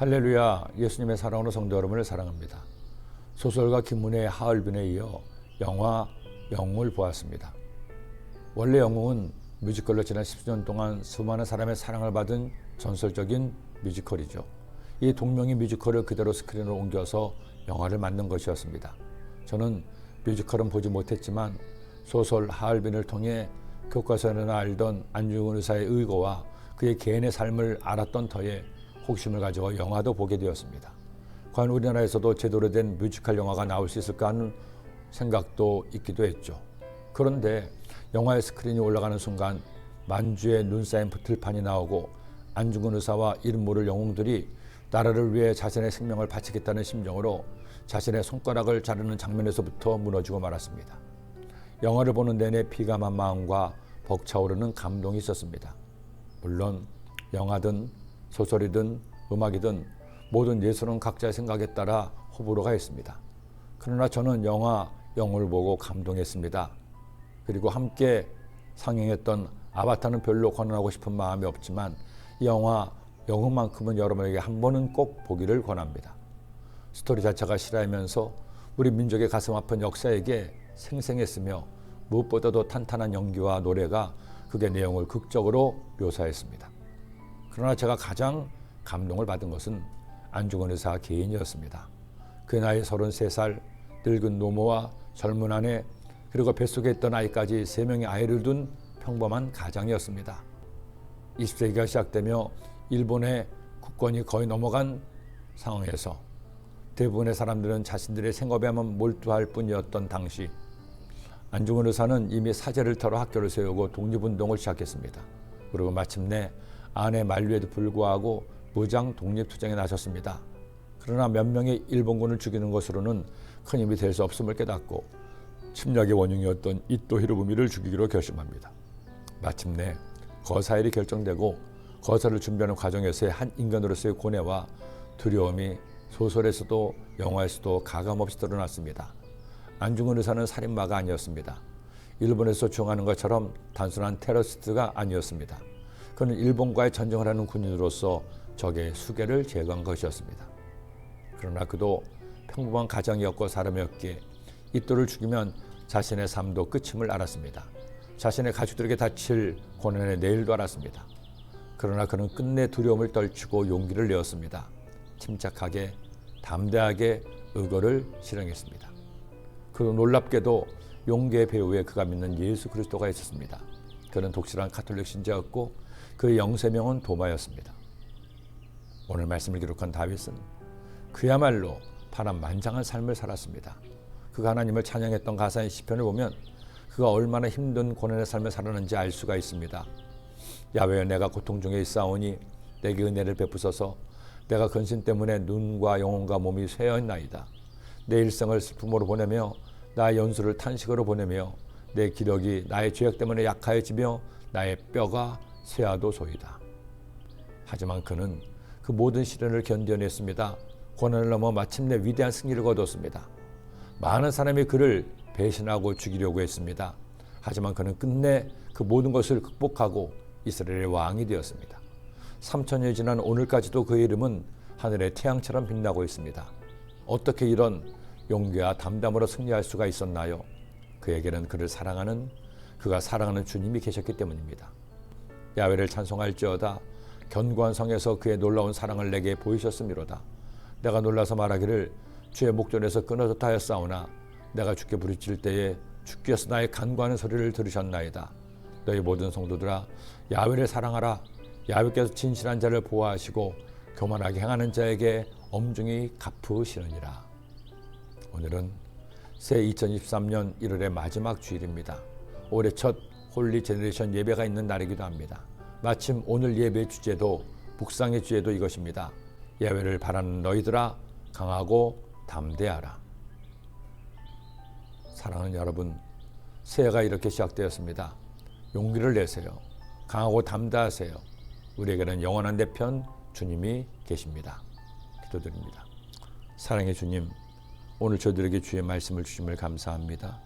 할렐루야, 예수님의 사랑으로 성도 여러분을 사랑합니다. 소설가 김문혜의 하얼빈에 이어 영화 영웅을 보았습니다. 원래 영웅은 뮤지컬로 지난 10년 동안 수많은 사람의 사랑을 받은 전설적인 뮤지컬이죠. 이 동명의 뮤지컬을 그대로 스크린으로 옮겨서 영화를 만든 것이었습니다. 저는 뮤지컬은 보지 못했지만 소설 하얼빈을 통해 교과서에나 알던 안중근 의사의 의거와 그의 개인의 삶을 알았던 터에 호기심을 가지고 영화도 보게 되었습니다. 과연 우리나라에서도 제대로 된 뮤지컬 영화가 나올 수 있을까 하는 생각도 있기도 했죠. 그런데 영화의 스크린이 올라가는 순간 만주의 눈 쌓인 들판이 나오고 안중근 의사와 이름 모를 영웅들이 나라를 위해 자신의 생명을 바치겠다는 심정으로 자신의 손가락을 자르는 장면에서부터 무너지고 말았습니다. 영화를 보는 내내 비감한 마음과 벅차오르는 감동이 있었습니다. 물론 영화든 소설이든 음악이든 모든 예술은 각자의 생각에 따라 호불호가 있습니다. 그러나 저는 영화 영웅을 보고 감동했습니다. 그리고 함께 상영했던 아바타는 별로 권하고 싶은 마음이 없지만 이 영화 영웅만큼은 여러분에게 한 번은 꼭 보기를 권합니다. 스토리 자체가 실화이면서 우리 민족의 가슴 아픈 역사에게 생생했으며 무엇보다도 탄탄한 연기와 노래가 극의 내용을 극적으로 묘사했습니다. 그러나 제가 가장 감동을 받은 것은 안중근 의사 개인이었습니다. 그 나이 33살, 늙은 노모와 젊은 아내, 그리고 뱃속에 있던 아이까지 3명의 아이를 둔 평범한 가장이었습니다. 20세기가 시작되며 일본의 국권이 거의 넘어간 상황에서 대부분의 사람들은 자신들의 생업에만 몰두할 뿐이었던 당시 안중근 의사는 이미 사제를 털어 학교를 세우고 독립운동을 시작했습니다. 그리고 마침내 아내 만류에도 불구하고 무장 독립투쟁에 나섰습니다. 그러나 몇 명의 일본군을 죽이는 것으로는 큰 힘이 될 수 없음을 깨닫고 침략의 원흉이었던 이토 히로부미를 죽이기로 결심합니다. 마침내 거사일이 결정되고 거사를 준비하는 과정에서의 한 인간으로서의 고뇌와 두려움이 소설에서도 영화에서도 가감없이 드러났습니다. 안중근 의사는 살인마가 아니었습니다. 일본에서 주장하는 것처럼 단순한 테러리스트가 아니었습니다. 그는 일본과의 전쟁을 하는 군인으로서 적의 수계를 제거한 것이었습니다. 그러나 그도 평범한 가장이었고 사람이었기에 이토를 죽이면 자신의 삶도 끝임을 알았습니다. 자신의 가족들에게 다칠 고난의 내일도 알았습니다. 그러나 그는 끝내 두려움을 떨치고 용기를 내었습니다. 침착하게 담대하게 의거를 실행했습니다. 그리고 놀랍게도 용기의 배후에 그가 믿는 예수 그리스도가 있었습니다. 그는 독실한 가톨릭 신자였고 그의 영세명은 도마였습니다. 오늘 말씀을 기록한 다윗은 그야말로 파란만장한 삶을 살았습니다. 그가 하나님을 찬양했던 가사의 시편을 보면 그가 얼마나 힘든 고난의 삶을 살았는지 알 수가 있습니다. 야훼여 내가 고통 중에 있사오니 내게 은혜를 베푸소서. 내가 근심 때문에 눈과 영혼과 몸이 쇠하였나이다. 내 일생을 슬픔으로 보내며 나의 연수를 탄식으로 보내며 내 기력이 나의 죄악 때문에 약하여지며 나의 뼈가 쇠하도소이다. 하지만 그는 그 모든 시련을 견뎌냈습니다. 고난을 넘어 마침내 위대한 승리를 거뒀습니다. 많은 사람이 그를 배신하고 죽이려고 했습니다. 하지만 그는 끝내 그 모든 것을 극복하고 이스라엘의 왕이 되었습니다. 3000년이 지난 오늘까지도 그의 이름은 하늘의 태양처럼 빛나고 있습니다. 어떻게 이런 용기와 담담으로 승리할 수가 있었나요? 그에게는 그가 사랑하는 주님이 계셨기 때문입니다. 야훼를 찬송할지어다. 견고한 성에서 그의 놀라운 사랑을 내게 보이셨음이로다. 내가 놀라서 말하기를 주의 목전에서 끊어졌다 하였사오나 내가 주께 부르짖을 때에 주께서 나의 간구하는 소리를 들으셨나이다. 너희 모든 성도들아 야훼를 사랑하라. 야훼께서 진실한 자를 보호하시고 교만하게 행하는 자에게 엄중히 갚으시느니라. 오늘은 새 2023년 1월의 마지막 주일입니다. 올해 첫 홀리 제너레이션 예배가 있는 날이기도 합니다. 마침 오늘 예배 주제도 묵상의 주제도 이것입니다. 야훼를 바라는 너희들아 강하고 담대하라. 사랑하는 여러분, 새해가 이렇게 시작되었습니다. 용기를 내세요. 강하고 담대하세요. 우리에게는 영원한 내 편 주님이 계십니다. 기도드립니다. 사랑의 주님, 오늘 저들에게 주의 말씀을 주심을 감사합니다.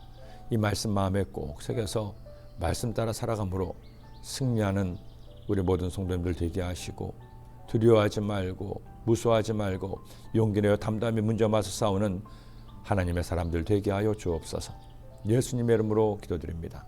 이 말씀 마음에 꼭 새겨서 말씀 따라 살아감으로 승리하는 우리 모든 성도님들 되게 하시고 두려워하지 말고 무수하지 말고 용기 내어 담담히 문제마서 싸우는 하나님의 사람들 되게 하여 주옵소서. 예수님의 이름으로 기도드립니다.